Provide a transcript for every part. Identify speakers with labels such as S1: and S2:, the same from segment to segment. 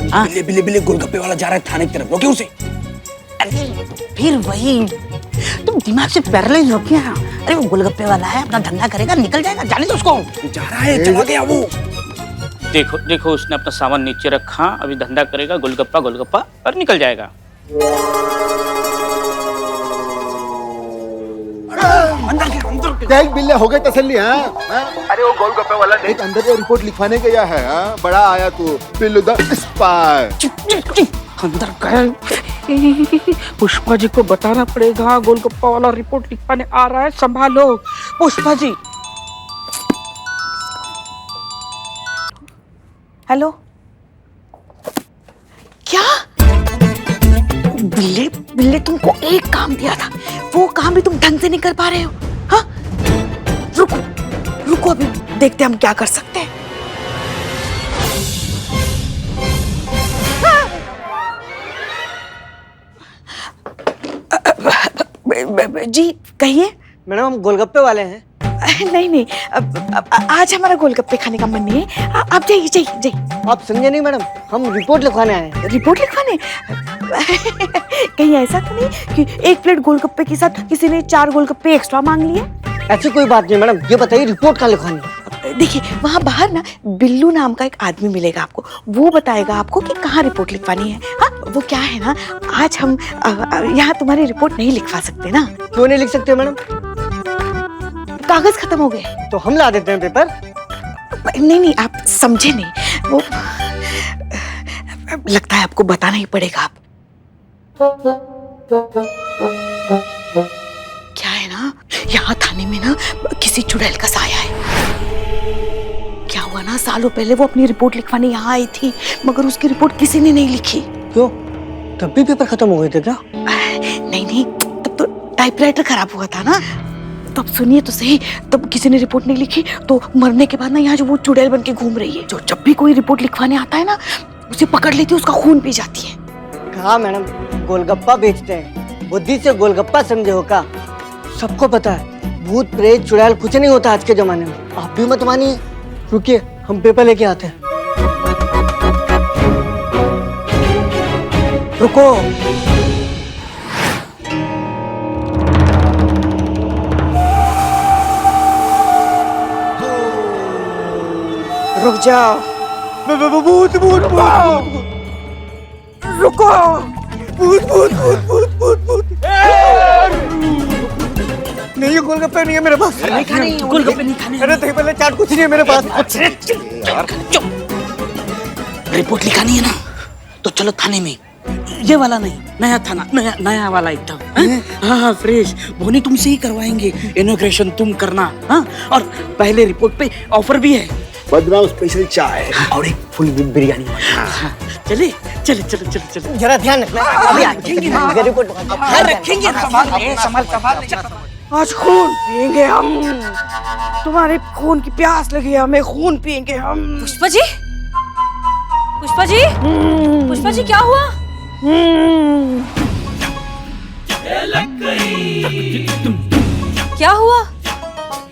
S1: बिल्ले बिल्ले बिल्ले गोलगप्पे वाला जा रहा है थाने की तरफ, रोके उसे।
S2: अरे फिर वही, तुम दिमाग से पैरालाइज हो गया। अरे वो गोलगप्पे वाला है, अपना धंधा करेगा, निकल जाएगा, जाने दो उसको।
S1: जा रहा है, चला गया वो।
S3: देखो देखो, उसने अपना सामान नीचे रखा, अभी धंधा करेगा, गोलगप्पा गोलगप्पा और निकल जाएगा।
S4: क्या एक बिल्ले हो गए तसल्ली? हाँ अरे वो गोलगप्पे वाला एक अंदर जो रिपोर्ट लिखवाने गया है। हाँ बड़ा आया तू बिल्लू द स्पाई।
S2: अंदर गए, पुष्पा जी को बताना पड़ेगा गोलगप्पा वाला रिपोर्ट लिखवाने आ रहा है, संभालो पुष्पा जी। हेलो, क्या बिल्ले बिल्ले तुमको एक काम दिया था, वो काम भी तुम ढंग से नहीं कर पा रहे हो। हाँ रुको रुको, अभी देखते हैं हम क्या कर सकते हैं। जी कहिए।
S5: मैडम हम गोलगप्पे वाले हैं।
S2: नहीं नहीं, आज हमारा गोलगप्पे खाने का मन नहीं है, आप जाइए जाइए जाइए।
S5: आप समझे नहीं मैडम, हम रिपोर्ट लिखवाने आए हैं।
S2: रिपोर्ट लिखवाने? कहीं ऐसा तो नहीं कि एक प्लेट गोलगप्पे के साथ किसी ने 4 गोलगप्पे एक्स्ट्रा मांग लिए?
S5: ऐसी कोई बात नहीं मैडम, ये बताइए रिपोर्ट कहाँ लिखवानी है?
S2: देखिए वहाँ बाहर ना बिल्लू नाम का एक आदमी मिलेगा आपको, वो बताएगा आपको कि कहाँ रिपोर्ट लिखवानी है। हाँ वो क्या है ना, आज हम यहाँ तुम्हारी रिपोर्ट नहीं लिखवा सकते ना।
S5: क्यों नहीं लिख सकते मैडम?
S2: कागज खत्म हो गए।
S5: तो हम ला देते हैं पेपर।
S2: नहीं नहीं, आप समझे नहीं, वो लगता है आपको बताना ही पड़ेगा। आप क्या है ना, यहाँ थाने में ना किसी चुड़ैल का साया है। क्या हुआ ना, सालों पहले वो अपनी रिपोर्ट लिखवाने यहाँ आई थी, मगर उसकी रिपोर्ट किसी ने नहीं लिखी।
S5: क्यों, तब भी पेपर खत्म हो गए थे क्या?
S2: नहीं नहीं, तब तो टाइपराइटर खराब हुआ था ना। तब सुनिए तो सही, तब किसी ने रिपोर्ट नहीं लिखी, तो मरने के बाद ना यहाँ जो वो चुड़ैल बन के घूम रही है, जो जब भी कोई रिपोर्ट लिखवाने आता है ना उसे पकड़ लेती है, उसका खून पी जाती है।
S5: कहा मैडम, गोलगप्पा बेचते हैं, बुद्धि से गोलगप्पा समझे हो का? सबको पता है भूत प्रेत चुड़ैल कुछ नहीं होता आज के जमाने में। आप भी मत मानिए, रुकिए हम पेपर लेके आते हैं।
S2: रुको, रुक जाओ।
S4: भूत भूत
S2: रुको,
S4: भूत भूत भूत भूत भूत भूत। नहीं ये गोलगप्पे नहीं है मेरे पास।
S2: गोलगप्पे नहीं खाने।
S4: अरे दही भल्ले चाट कुछ नहीं है मेरे पास।
S3: रिपोर्ट लिखानी है ना, तो चलो थाने में। ये वाला नहीं, नया थाना, नया वाला एकदम। हाँ फ्रेश। बोनी तुमसे ही करवाएंगे, इनॉग्रेशन तुम करना। हाँ, और पहले रिपोर्ट पे ऑफर भी है,
S4: बदनाम स्पेशल चाय और एक फुल बिरयानी।
S3: चले चले चले चले चले।
S5: जरा ध्यान रखना,
S2: रखेंगे। आज खून पिएंगे हम, तुम्हारे खून की प्यास लगी है, हमें खून पिएंगे हम।
S6: पुष्पा जी, पुष्पा जी, पुष्पा जी क्या हुआ? क्या हुआ?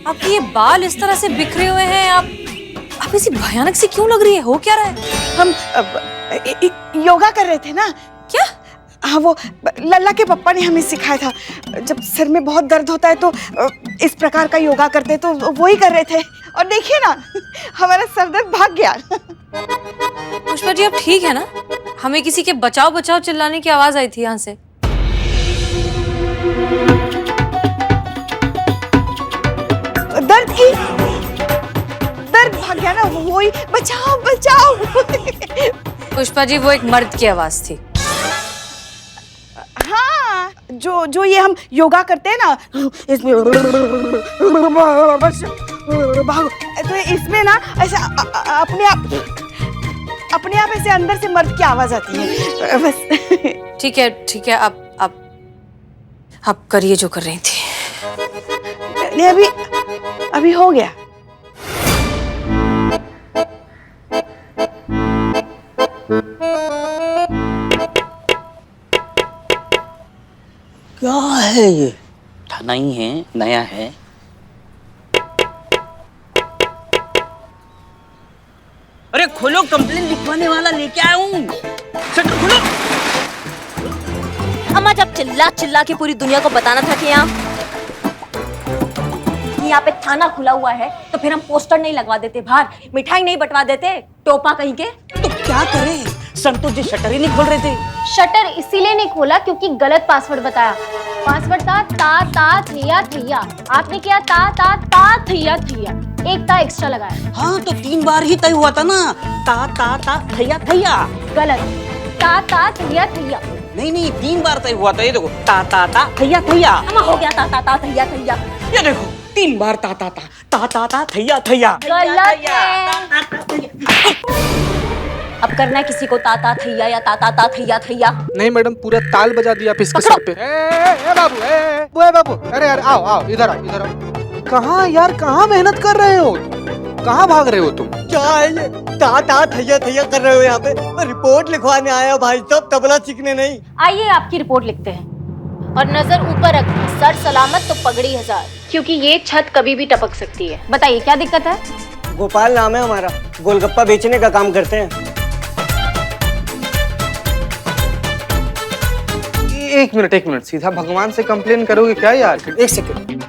S6: आपके ये बाल इस तरह से बिखरे हुए हैं, आप ऐसी भयानक सी क्यों लग रही है? हो क्या रहा है?
S2: हम योगा कर रहे थे ना।
S6: क्या?
S2: हाँ वो लल्ला के पापा ने हमें सिखाया था, जब सिर में बहुत दर्द होता है तो इस प्रकार का योगा करते हैं, तो वो ही कर रहे थे। और देखिए ना हमारा सर दर्द भाग गया।
S6: पुष्पा जी आप ठीक है ना? हमें किसी के बचाओ बचाओ चिल्लाने की आवाज आई थी यहाँ से।
S2: दर्द की, दर्द भाग गया ना, वही बचाओ बचाओ।
S6: पुष्पा जी वो एक मर्द की आवाज थी।
S2: हाँ जो ये हम योगा करते हैं ना, इसमें भागो, तो इसमें ना ऐसे अपने आप ऐसे अंदर से मर्द की आवाज आती है बस।
S6: ठीक है, आप करिए जो कर रही थी।
S2: नहीं अभी हो गया।
S5: क्या है ये?
S3: थाना ही है, नया है।
S1: अरे
S3: खोलो, कंप्लेन लिखवाने वाला लेके आया हूँ। शटर खोलो।
S7: अम्मा जब चिल्ला चिल्ला के पूरी दुनिया को बताना था कि यहाँ पे थाना खुला हुआ है, तो फिर हम पोस्टर नहीं लगवा देते बाहर, मिठाई नहीं बंटवा देते, टोपा कहीं के।
S3: तो क्या करें, संतोष जी शटर ही नहीं खोल रहे थे।
S8: शटर इसीलिए नहीं खोला क्योंकि गलत पासवर्ड बताया। पासवर्ड था ता ता थैया थैया, आपने किया ता ता ता थैया थैया, एक ता एक्स्ट्रा लगाया।
S3: हाँ तो 3 बार ही तय हुआ था ना, ता ता ता थैया थैया।
S8: गलत, ता ता थैया थैया।
S3: नहीं 3 बार तय हुआ था। ये देखो, ता ता ता थैया थैया।
S7: अम्मा हो गया ता ता ता थैया थैया।
S3: ये देखो 3 बार ता ता ता ता ता ता थैया थैया।
S8: गलत है।
S7: अब करना है किसी को ता ता थैया या ता ता ता थैया थैया।
S9: नहीं मैडम, पूरा ताल बजा दिया आप इसके सर पे। ए बाबू, अरे यार आओ इधर आओ। कहाँ यार, कहाँ मेहनत कर रहे हो, कहाँ भाग रहे हो तुम?
S5: क्या है ये ता ता थैया थैया कर रहे हो यहाँ पे? रिपोर्ट लिखवाने आया भाई साहब, तबला सीखने नहीं।
S8: आइए आपकी रिपोर्ट लिखते हैं। और नजर ऊपर रखना, सर सलामत तो पगड़ी 1000, क्योंकि ये छत कभी भी टपक सकती है। बताइए क्या दिक्कत है?
S5: गोपाल नाम है हमारा, गोलगप्पा बेचने का काम करते हैं।
S9: एक मिनट, सीधा भगवान से कंप्लेन करोगे क्या यार? एक सेकंड।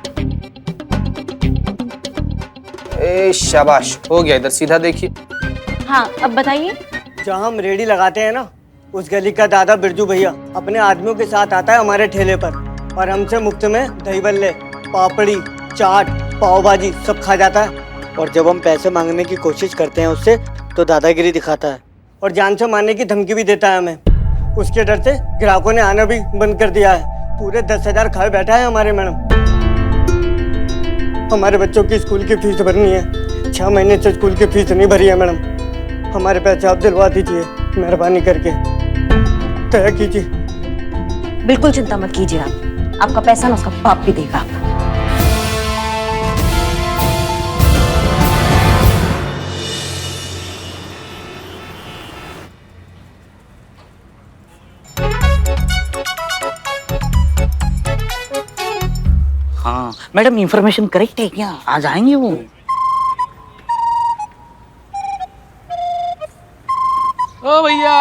S9: ए शाबाश, हो गया, इधर सीधा देखिए।
S8: हाँ अब बताइए।
S5: जहाँ हम रेडी लगाते हैं ना, उस गली का दादा बिरजू भैया अपने आदमियों के साथ आता है हमारे ठेले पर, और हमसे मुफ्त में दही बल्ले, पापड़ी, चाट, पाव भाजी सब खा जाता है। और जब हम पैसे मांगने की कोशिश करते हैं उससे, तो दादागिरी दिखाता है और जान से मारने की धमकी भी देता है हमें। उसके डर से ग्राहकों ने आना भी बंद कर दिया है। पूरे 10,000 खाए बैठा है हमारे मैडम। हमारे बच्चों की स्कूल की फीस भरनी है, 6 महीने से स्कूल की फीस नहीं भरी है मैडम। हमारे पैसे आप दिलवा दीजिए मेहरबानी करके, तय कीजिए।
S7: बिल्कुल चिंता मत कीजिए आप, आपका पैसा ना उसका बाप भी देगा।
S3: हाँ मैडम, इंफॉर्मेशन करेक्ट है क्या? आज आएंगे वो?
S1: ओ भैया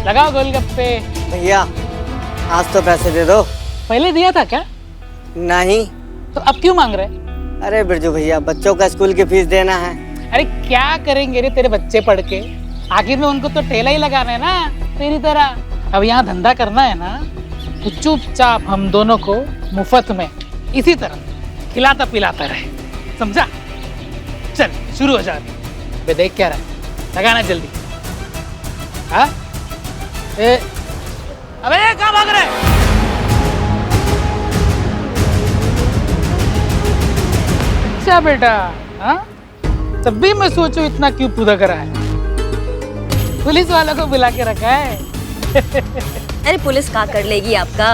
S1: लगाओ गोलगप्पे।
S5: भैया आज तो पैसे दे दो।
S1: पहले दिया था क्या?
S5: नहीं।
S1: तो अब क्यों मांग रहे?
S5: अरे बिरजू भैया, बच्चों का स्कूल की फीस देना है।
S1: अरे क्या करेंगे रे तेरे बच्चे पढ़ के, आखिर में उनको तो ठेला ही लगाना है ना तेरी तरह। अब यहाँ धंधा करना है ना, तो चुपचाप हम दोनों को मुफ्त में इसी तरह खिलाता पिलाता रहे, समझा? चल शुरू हो जा। बे देख क्या रहा है, लगाना जल्दी। हाँ अबे कहाँ भाग रहे? अच्छा बेटा, हाँ तब भी मैं सोचूं इतना क्यों पुदक रहा है। पुलिस वालों को बुला के रखा है।
S7: अरे पुलिस क्या कर लेगी आपका?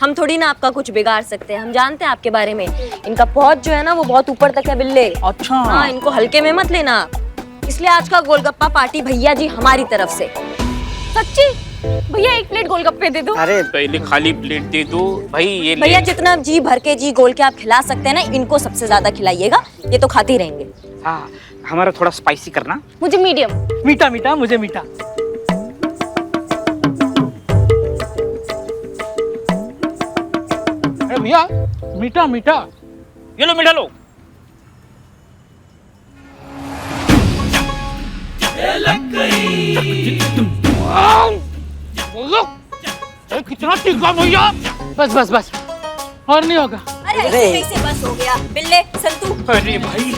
S7: हम थोड़ी ना आपका कुछ बिगाड़ सकते हैं, हम जानते हैं आपके बारे में। इनका पहुंच जो है ना वो बहुत ऊपर तक है बिल्ले।
S3: अच्छा।
S7: हाँ, इनको हल्के में मत लेना। इसलिए आज का गोलगप्पा पार्टी भैया जी हमारी तरफ से।
S8: सच्ची? भैया 1 प्लेट गोलगप्पे दे दो।
S5: अरे
S10: पहले खाली प्लेट दे दो भाई। ये
S7: भैया जितना जी भर के जी गोल के आप खिला सकते हैं ना, इनको सबसे ज्यादा खिलाइएगा, ये तो खाते ही रहेंगे।
S3: हाँ, हमारा थोड़ा स्पाइसी करना।
S8: मुझे मीडियम।
S1: मीठा मीठा, मुझे मीठा। अरे भैया मीठा मीठा।
S10: ये लो मीठा लो।
S1: कितना तीखा भैया। बस बस बस, और नहीं होगा।
S7: अरे ऐसे बस हो गया बिल्ले संतू।
S10: अरे भाई,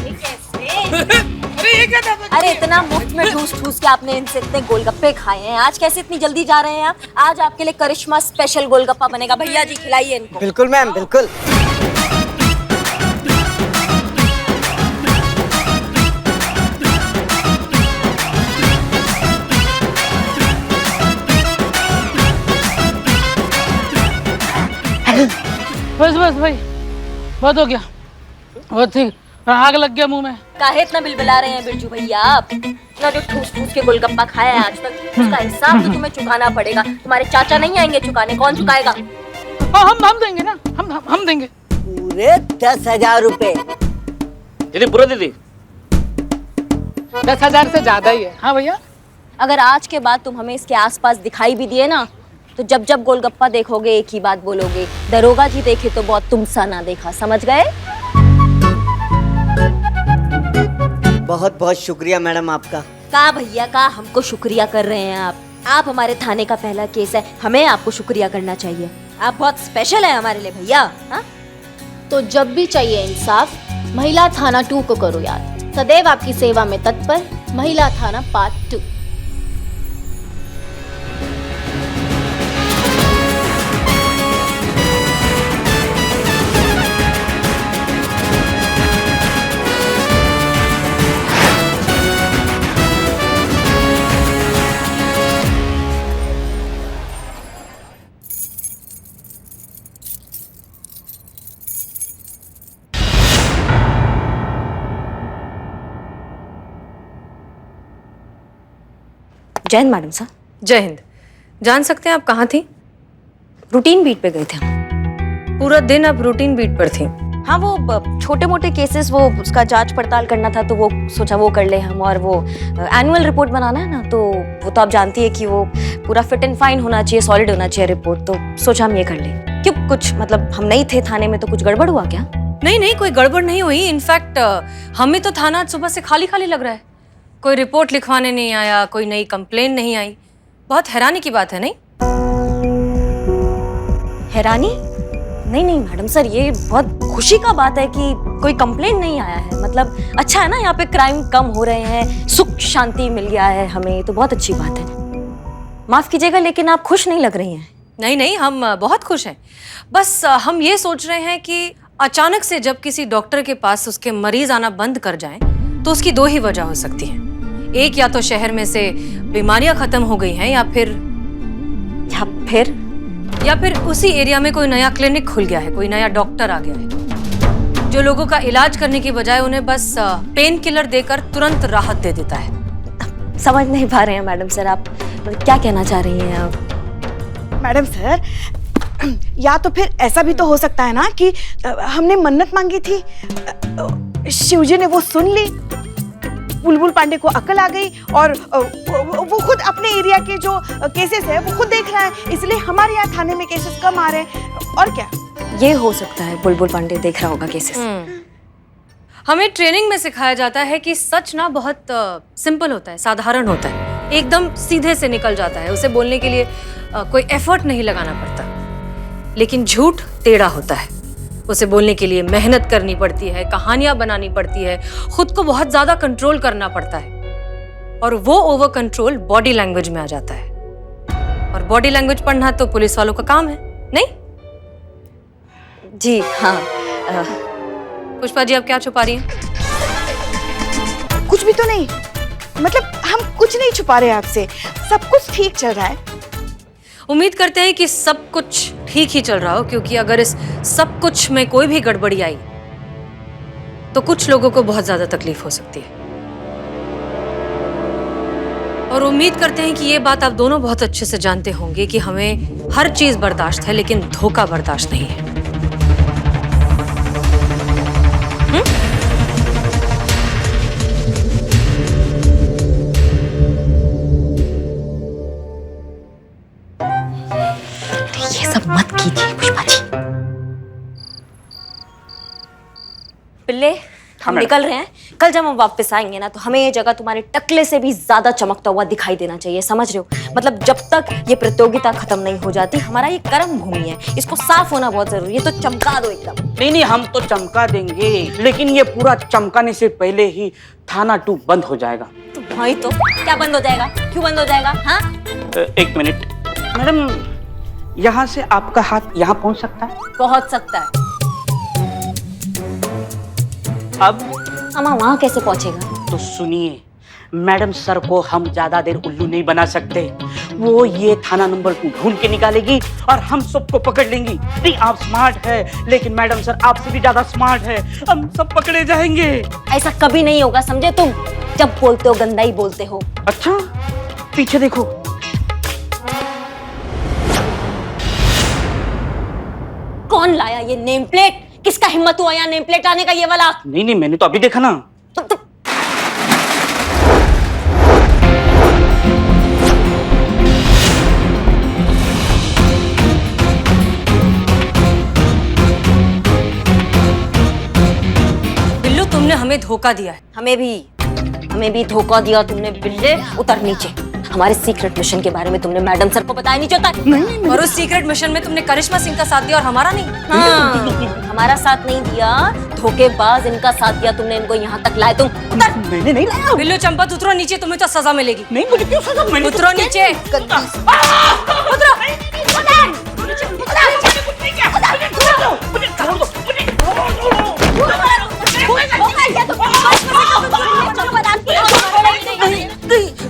S1: अरे ये क्या था?
S7: अरे इतना मुफ्त में ठूस ठूस के आपने इनसे इतने गोलगप्पे खाए हैं, आज कैसे इतनी जल्दी जा रहे हैं आप? आज आपके लिए करिश्मा स्पेशल गोलगप्पा बनेगा। भैया जी खिलाइए इनको।
S5: बिल्कुल मैम, बिल्कुल।
S1: बस बस भाई, बहुत हो गया, बहुत ठीक। आग लग गया मुंह में।
S7: काहे इतना बिलबिला रहे हैं बिरजू भैया आप? इतना जो ठूस ठूस के गोलगप्पा खाया है आज तक, उसका हिसाब तो तुम्हें चुकाना पड़ेगा। तुम्हारे चाचा नहीं आएंगे चुकाने, कौन चुकाएगा?
S1: हम देंगे ना, हम देंगे।
S5: पूरे 10,000 रुपए।
S3: दीदी पूरा दीदी
S1: 10,000 से ज्यादा ही है। हाँ भैया।
S7: अगर आज के बाद तुम हमें इसके आसपास दिखाई भी दिए ना, तो जब जब गोलगप्पा देखोगे एक ही बात बोलोगे, दरोगा जी देखे तो बहुत तुम सा ना देखा, समझ गए?
S5: बहुत बहुत शुक्रिया मैडम आपका।
S7: का भैया का हमको शुक्रिया कर रहे हैं आप हमारे थाने का पहला केस है, हमें आपको शुक्रिया करना चाहिए। आप बहुत स्पेशल है हमारे लिए भैया। हाँ?
S8: तो जब भी चाहिए इंसाफ, महिला थाना 2 को करो याद। सदैव आपकी सेवा में तत्पर, महिला थाना पार्ट 2।
S7: जय हिंद मैडम सर।
S6: जय हिंद। जान सकते हैं आप कहाँ थी?
S7: रूटीन बीट पे गए थे हम।
S6: पूरा दिन आप रूटीन बीट पर थी?
S7: हाँ, वो छोटे मोटे केसेस, वो उसका जांच पड़ताल करना था, तो वो सोचा वो कर ले हम। और वो एनुअल रिपोर्ट बनाना है ना, तो वो तो आप जानती है कि वो पूरा फिट एंड फाइन होना चाहिए, सॉलिड होना चाहिए रिपोर्ट, तो सोचा हम ये कर ले। क्यों, कुछ मतलब हम नहीं थे थाने में तो कुछ गड़बड़ हुआ क्या?
S6: नहीं नहीं, कोई गड़बड़ नहीं हुई। इनफैक्ट हमें तो थाना सुबह से खाली खाली लग रहा है। कोई रिपोर्ट लिखवाने नहीं आया, कोई नई कंप्लेन नहीं आई। बहुत हैरानी की बात है, नहीं?
S7: हैरानी? नहीं नहीं मैडम सर, ये बहुत खुशी का बात है कि कोई कंप्लेन नहीं आया है। मतलब अच्छा है ना, यहाँ पे क्राइम कम हो रहे हैं, सुख शांति मिल गया है हमें, तो बहुत अच्छी बात है। माफ कीजिएगा लेकिन आप खुश नहीं लग रही हैं।
S6: नहीं नहीं, हम बहुत खुश हैं। बस हम ये सोच रहे हैं कि अचानक से जब किसी डॉक्टर के पास उसके मरीज आना बंद कर जाएं, तो उसकी दो ही वजह हो सकती है। एक, या तो शहर में से बीमारियां खत्म हो गई हैं, या फिर उसी एरिया में कोई नया क्लिनिक खुल गया है, कोई नया डॉक्टर आ गया है जो लोगों का इलाज करने की बजाय उन्हें बस पेन किलर देकर तुरंत राहत दे देता है।
S7: समझ नहीं पा रहे हैं मैडम सर, आप क्या कहना चाह रही हैं आप?
S2: मैडम सर, या तो फिर ऐसा भी तो हो सकता है ना कि हमने मन्नत मांगी थी, शिवजी ने वो सुन ली, बुलबुल पांडे को अकल आ गई और वो खुद अपने एरिया के जो केसेस है वो खुद देख रहा है, इसलिए हमारे यहाँ थाने में केसेस कम आ रहे हैं। और क्या?
S7: ये हो सकता है, बुलबुल पांडे देख रहा होगा केसेस।
S6: हमें ट्रेनिंग में सिखाया जाता है कि सच ना बहुत सिंपल होता है, साधारण होता है, एकदम सीधे से निकल जाता है, उसे बोलने के लिए कोई एफर्ट नहीं लगाना पड़ता। लेकिन झूठ टेढ़ा होता है, उसे बोलने के लिए मेहनत करनी पड़ती है, कहानियां बनानी पड़ती है, खुद को बहुत ज्यादा कंट्रोल करना पड़ता है, और वो ओवर कंट्रोल बॉडी लैंग्वेज में आ जाता है। और बॉडी लैंग्वेज पढ़ना तो पुलिस वालों का काम है, नहीं?
S7: जी हाँ।
S6: पुष्पा जी, आप क्या छुपा रही हैं?
S2: कुछ भी तो नहीं, मतलब हम कुछ नहीं छुपा रहे आपसे, सब कुछ ठीक चल रहा है।
S6: उम्मीद करते हैं कि सब कुछ ठीक ही चल रहा हो, क्योंकि अगर इस सब कुछ में कोई भी गड़बड़ी आई तो कुछ लोगों को बहुत ज्यादा तकलीफ हो सकती है। और उम्मीद करते हैं कि ये बात आप दोनों बहुत अच्छे से जानते होंगे कि हमें हर चीज बर्दाश्त है, लेकिन धोखा बर्दाश्त नहीं है।
S7: ये सब मत कीजिए पुष्पा जी। पिल्ले, हम निकल रहे हैं। कल जब हम वापस आएंगे ना, तो हमें ये जगह तुम्हारे टकले से भी ज्यादा चमकता हुआ दिखाई देना चाहिए, समझ रहे हो? मतलब जब तक ये प्रतियोगिता खत्म नहीं हो जाती, हमारा ये कर्म भूमि है, इसको साफ होना बहुत जरूरी है, तो चमका दो एकदम।
S3: नहीं नहीं, हम तो चमका देंगे, लेकिन ये पूरा चमकाने से पहले ही थाना 2 बंद हो जाएगा।
S7: तो भाई, तो क्या बंद हो जाएगा? क्यों बंद हो जाएगा? हाँ,
S3: एक मिनट मैडम, यहाँ से आपका हाथ यहाँ पहुँच सकता है?
S7: पहुंच सकता है।
S3: अब
S7: अम्मा, वहां कैसे पहुंचेगा?
S3: तो सुनिए, मैडम सर को हम ज्यादा देर उल्लू नहीं बना सकते। वो ये थाना नंबर 2 ढूंढ के निकालेगी और हम सबको पकड़ लेंगी। नहीं, आप स्मार्ट है, लेकिन मैडम सर आपसे भी ज्यादा स्मार्ट है, हम सब पकड़े जाएंगे।
S7: ऐसा कभी नहीं होगा, समझे तुम? जब बोलते हो गंदा ही बोलते हो।
S3: अच्छा, पीछे देखो।
S7: कौन लाया ये नेम प्लेट? किसका हिम्मत हुआ यहाँ नेम प्लेट लाने का ये वाला?
S3: नहीं नहीं, मैंने तो अभी देखा ना।
S6: बिल्लू, तुमने हमें धोखा दिया है।
S7: हमें भी धोखा दिया तुमने बिल्ले। उतर नीचे। हमारे सीक्रेट मिशन के बारे में तुमने मैडम सर को बताया नहीं चाहता?
S6: नहीं। और उस सीक्रेट मिशन में तुमने करिश्मा सिंह का साथ दिया और हमारा नहीं।
S7: हाँ, हमारा साथ नहीं दिया, धोखेबाज इनका साथ दिया तुमने, इनको यहाँ तक लाए तुम। उतर।
S3: मैंने नहीं लाया।
S6: बिल्लू चंपत, उतरो नीचे, तुम्हें तो सजा मिलेगी।
S3: नहीं, मुझे क्यों सजा? मैंने
S6: उतरो नीचे।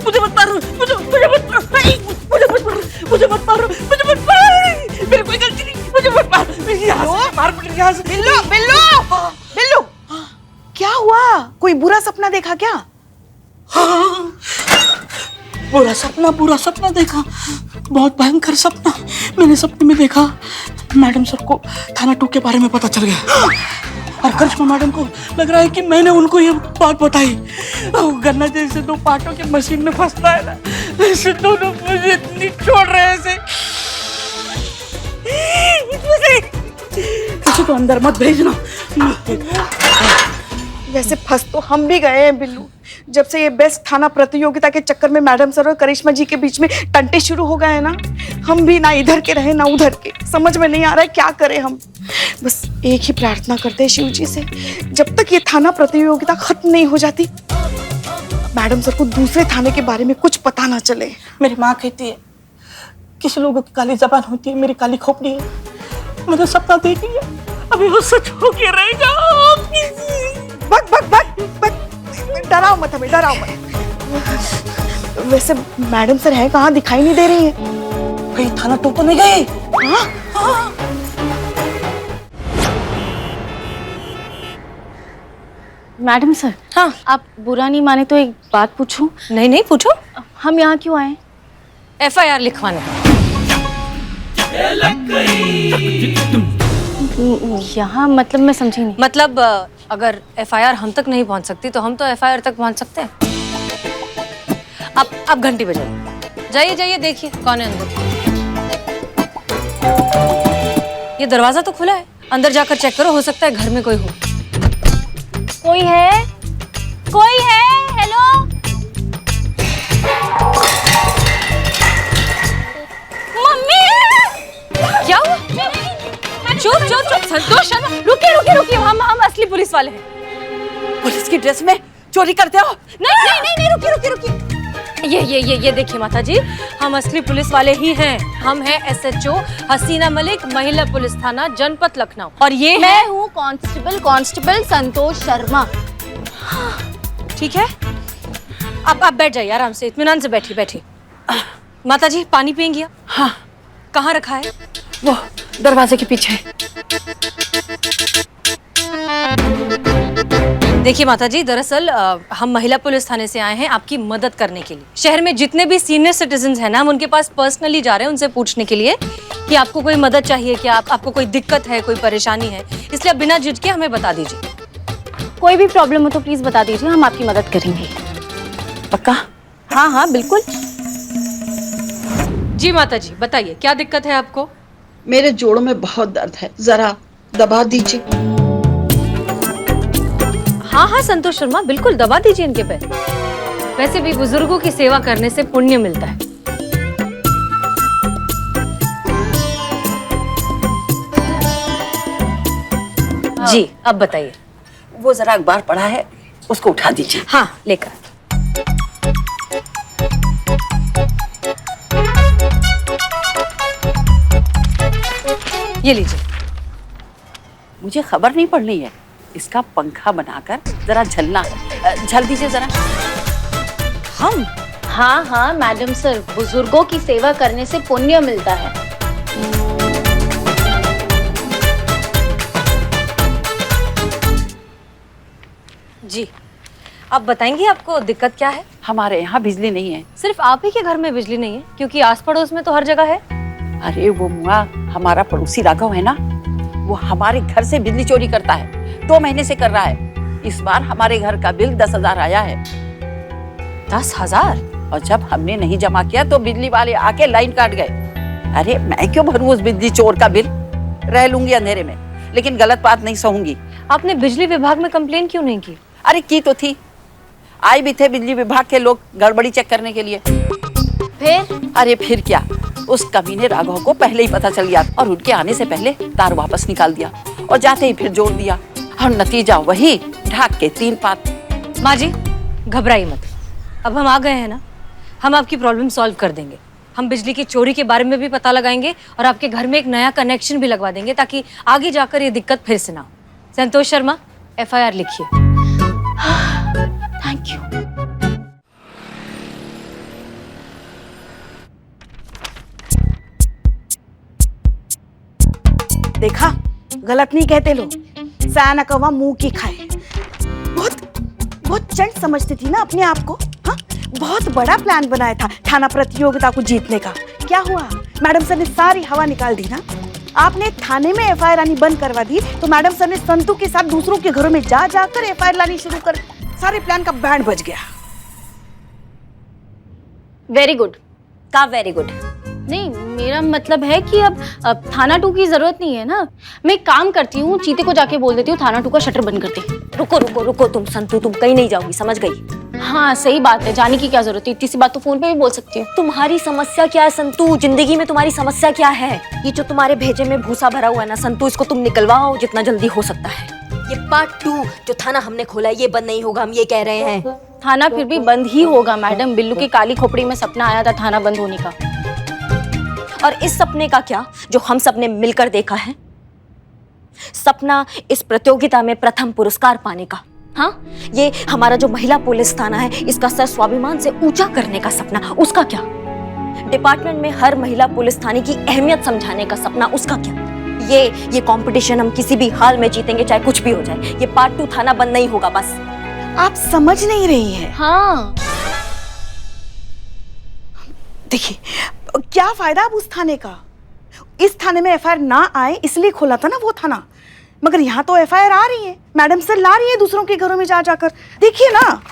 S3: मुझे मत मारो, मुझे मत मारो, मुझे मत मारो, मेरी कोई गलती नहीं, मुझे मत मारो।
S2: बिल्लू बिल्लू बिल्लू, क्या हुआ? कोई बुरा सपना देखा क्या?
S3: हाँ, बुरा सपना देखा, बहुत भयंकर सपना। मैंने सपने में देखा मैडम सर को थाना 2 के बारे में पता चल गया और करिश्मा मैडम को लग रहा है कि मैंने उनको ये बात बताई। गन्ना जैसे 2 पार्टों के मशीन में फंसता है ना, ऐसे दोनों मुझे इतनी छोड़ रहे हैं ऐसे। मुझे तो अंदर मत भेजना।
S2: वैसे फंस तो हम भी गए हैं बिल्लू। जब से ये बेस्ट थाना प्रतियोगिता के चक्कर में मैडम सर और करिश्मा जी के बीच में टंटे शुरू हो गए हैं ना, हम भी ना इधर के रहे ना उधर के। समझ में नहीं आ रहा है क्या करें हम। बस एक ही प्रार्थना करते हैं शिव जी से, जब तक ये थाना प्रतियोगिता खत्म नहीं हो जाती, मैडम सर को दूसरे थाने के बारे में कुछ पता ना चले।
S3: मेरी माँ कहती है किसी लोगों की काली जबान होती है, मेरी काली खोपड़ी है। मुझे सपना देखी है, अभी वो सच हो के रहेगा।
S2: बक बक बक बक, डराओ मत हमें, डराओ मत। वैसे मैडम सर है कहाँ? दिखाई नहीं दे रही है।
S3: कहीं थाना 2 तो नहीं गई?
S2: हाँ?
S8: मैडम सर,
S6: हाँ,
S8: आप बुरा नहीं माने तो एक बात पूछूं?
S6: नहीं पूछो।
S8: हम यहाँ क्यों आए?
S6: FIR लिखवाने।
S8: यहाँ मतलब मैं समझी नहीं।
S6: मतलब अगर FIR हम तक नहीं पहुंच सकती तो हम तो FIR तक पहुंच सकते हैं। आप घंटी बजाइए, जाइए देखिए कौन है अंदर। ये दरवाजा तो खुला है, अंदर जाकर चेक करो, हो सकता है घर में कोई हो।
S8: कोई है? कोई है? हेलो?
S6: मम्मी! क्या हुआ? चुप संतोष शर्मा, रुकिए, हम असली पुलिस वाले हैं।
S2: पुलिस की ड्रेस में चोरी करते हो?
S6: नहीं, रुकिए। ये देखिए माता जी, हम असली पुलिस वाले ही हैं। हम हैं SHO हसीना मलिक, महिला पुलिस थाना जनपद लखनऊ। और ये
S8: मैं हूँ कांस्टेबल संतोष शर्मा।
S6: ठीक है, आप बैठ जाइए आराम से, इत्मीनान से बैठिए। माता जी पानी पियेंगी आप?
S2: हाँ।
S6: कहाँ रखा है?
S2: वो दरवाजे के पीछे।
S6: देखिए माता जी, दरअसल हम महिला पुलिस थाने से आए हैं आपकी मदद करने के लिए। शहर में जितने भी सीनियर सिटीजन हैं ना, हम उनके पास पर्सनली जा रहे हैं उनसे पूछने के लिए कि आपको कोई मदद चाहिए क्या, आपको कोई दिक्कत है, कोई परेशानी है। इसलिए आप बिना झिझके हमें बता दीजिए।
S8: कोई भी प्रॉब्लम हो तो प्लीज बता दीजिए, हम आपकी मदद करेंगे।
S2: पक्का? हाँ बिल्कुल।
S6: जी माता जी बताइए, क्या दिक्कत है आपको?
S11: मेरे जोड़ों में बहुत दर्द है, जरा दबा दीजिए।
S6: हाँ संतोष शर्मा, बिल्कुल दबा दीजिए इनके पैर। वैसे भी बुजुर्गों की सेवा करने से पुण्य मिलता है। जी अब बताइए।
S11: वो जरा अखबार पढ़ा है, उसको उठा दीजिए।
S6: हाँ लेकर। ये लीजिए।
S11: मुझे खबर नहीं पढ़नी है, इसका पंखा बनाकर जरा झलना है। झल दीजिए जरा।
S6: हम?
S8: हाँ मैडम सर, बुजुर्गों की सेवा करने से पुण्य मिलता है।
S6: जी आप बताएंगी आपको दिक्कत क्या है?
S11: हमारे यहाँ बिजली नहीं है।
S6: सिर्फ आप ही के घर में बिजली नहीं है? क्योंकि आस पड़ोस में तो हर जगह है।
S11: अरे वो मुआ हमारा पड़ोसी राघव है ना, वो हमारे घर से बिजली चोरी करता है, 2 महीने से कर रहा है। इस बार हमारे घर का बिल 10,000 आया है।
S7: 10,000?
S11: और जब हमने नहीं जमा किया तो बिजली वाले आके लाइन काट गए। अरे मैं क्यों भरूं उस बिजली चोर का बिल? रह लूंगी अंधेरे में, लेकिन गलत बात नहीं सहूंगी।
S6: आपने बिजली विभाग में कंप्लेन क्यों नहीं की?
S11: अरे की तो थी, आए भी थे बिजली विभाग के लोग गड़बड़ी चेक करने के लिए।
S6: फिर?
S11: अरे फिर क्या, उस कमीने राघव को पहले ही पता चल गया और उनके आने से पहले तार वापस निकाल दिया और जाते ही फिर जोड़ दिया और नतीजा वही, ढाक के 3 पात।
S6: माँ जी घबराइए मत, अब हम आ गए हैं ना, हम आपकी प्रॉब्लम सॉल्व कर देंगे। हम बिजली की चोरी के बारे में भी पता लगाएंगे और आपके घर में एक नया कनेक्शन भी लगवा देंगे ताकि आगे जाकर ये दिक्कत फिर से ना हो। संतोष शर्मा, FIR लिखिए।
S2: Thank you. देखा, गलत नहीं कहते लोग, सया न कवा मुंह की खाए। बहुत चंट समझती थी ना अपने आप को। हाँ, बहुत बड़ा प्लान बनाया था थाना प्रतियोगिता को जीतने का। क्या हुआ? मैडम सर ने सारी हवा निकाल दी ना। आपने थाने में FIR आनी बंद करवा दी तो मैडम सर ने संतू के साथ दूसरों के घरों में जा जाकर FIR लानी शुरू कर, सारे प्लान का बैंड बज गया।
S8: Very good.
S7: का वेरी गुड?
S8: नहीं, मेरा मतलब है कि अब थाना 2 की जरूरत नहीं है ना। मैं एक काम करती हूँ, चीते को जाके बोल देती हूँ थाना 2 का शटर बंद कर दे।
S7: रुको रुको रुको तुम संतू, तुम कहीं नहीं जाओगी, समझ गई?
S8: हाँ सही बात है, जाने की क्या जरूरत है, इतनी सी बात तो फोन पे भी बोल सकती हूँ।
S7: तुम्हारी समस्या क्या है संतू? जिंदगी में तुम्हारी समस्या क्या है? ये जो तुम्हारे भेजे में भूसा भरा हुआ है ना संतू, इसको तुम निकलवाओ जितना जल्दी हो सकता है। ये पार्ट 2 जो थाना हमने खोला है ये बंद नहीं होगा, हम ये कह रहे हैं।
S8: थाना फिर भी बंद ही होगा मैडम। बिल्लू की काली खोपड़ी में सपना आया था थाना बंद होने का।
S7: और इस सपने का क्या जो हम सबने मिलकर देखा है? सपना इस प्रतियोगिता में प्रथम पुरस्कार पाने का। हाँ, ये हमारा जो महिला पुलिस थाना है इसका सर स्वाभिमान से ऊंचा करने का सपना, उसका क्या? डिपार्टमेंट में हर महिला पुलिस थाने की अहमियत समझाने का सपना, उसका क्या? ये कंपटीशन हम किसी भी हाल में जीतेंगे, चाहे कुछ भी हो जाए। ये पार्ट 2 थाना बंद नहीं होगा बस।
S2: आप समझ नहीं रही हैं।
S8: हाँ
S2: देखिए, क्या फायदा अब उस थाने का? इस थाने में FIR ना आए इसलिए खोला था ना वो थाना, मगर यहाँ तो FIR आ रही है, मैडम सर ला रही है दूसरों के घरों में जा जाकर। देखिए ना,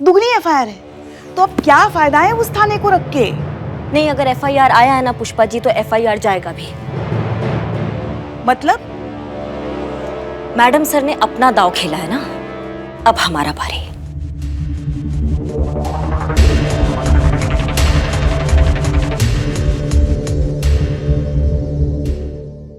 S2: दुगनी FIR है, तो अब क्या फायदा है उस थाने को रख के?
S7: नहीं, अगर FIR आया है ना पुष्पा जी तो FIR जाएगा भी।
S2: मतलब?
S7: मैडम सर ने अपना दाव खेला है ना, अब हमारा बारी।